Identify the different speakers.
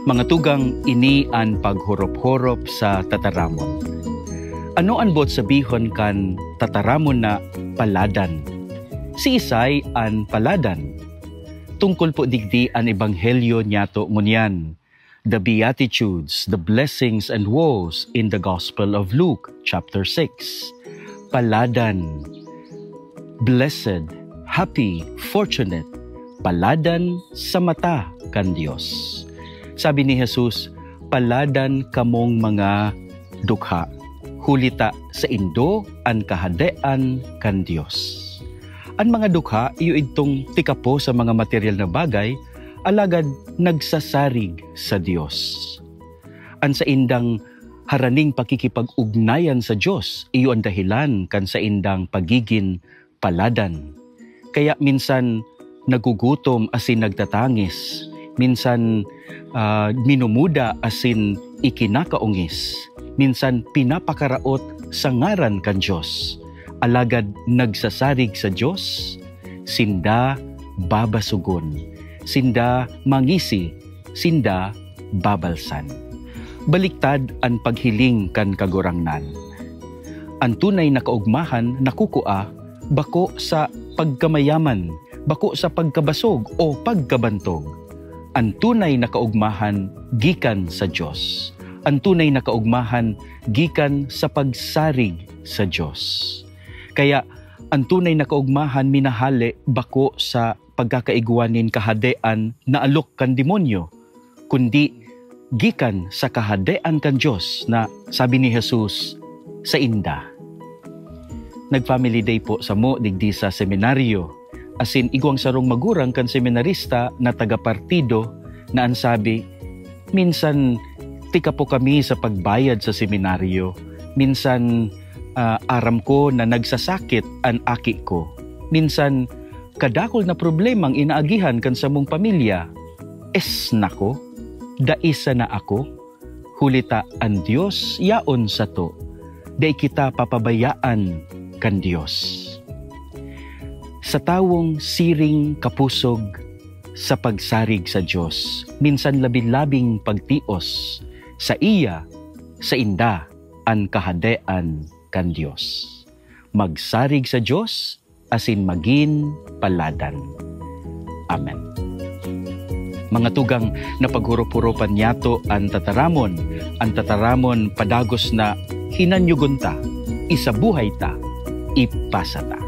Speaker 1: Mga tugang ini an paghurop-hurop sa tataramon. Ano an bot sabihon kan tataramon na paladan? Si Isay an paladan. Tungkol po digdi an ebanghelyo niyato ngunyan. The Beatitudes, the blessings and woes in the Gospel of Luke, chapter 6. Paladan, blessed, happy, fortunate, paladan sa mata kan Dios. Sabi ni Jesus, paladan kamong mga dukha, hulita sa indo an kahadean kan Dios. Ang mga dukha, iyo itong tikapo sa mga material na bagay, alagad nagsasarig sa Dios. An sa indang haraning pakikipag-ugnayan sa Dios, iyo ang dahilan kan sa indang pagiging paladan. Kaya minsan nagugutom asin nagtatangis, minsan minumuda asin ikinakaungis, minsan pinapakaraot sa ngaran kan Dios. Alagad nagsasarig sa Dios, sinda babasugon, sinda mangisi, sinda babalsan. Baliktad ang paghiling kan kagurangnan. Ang tunay na kaugmahan nakukua bako sa pagkamayaman, bako sa pagkabasog o pagkabantog. Ang tunay na kaugmahan gikan sa Dios. Ang tunay na kaugmahan gikan sa pagsarig sa Dios. Kaya ang tunay na kaugmahan minahali bako sa pagkakaiguanin kahadean na alok kan demonyo, kundi gikan sa kahadean kan Dios na sabi ni Jesus sa inda. Nag-family day po sa mo digdi sa seminaryo. Asin igwang sarong magurang kan seminarista na taga-partido na ang sabi, minsan tika po kami sa pagbayad sa seminaryo. Minsan aram ko na nagsasakit ang aki ko. Minsan kadakol na problemang inaagihan kan sa mong pamilya. Nako, daisa na ako. Hulita ang Dios yaon sa to. Day kita papabayaan kan Dios. Sa tawong siring kapusog sa pagsarig sa Dios, minsan labi-labing pagtios sa iya, sa inda, ang kahadean kan Dios. Magsarig sa Dios, asin magin paladan. Amen. Mga tugang na paghurup-hurupan niyato ang tataramon padagos na hinanyugunta, isabuhay ta, ipasata.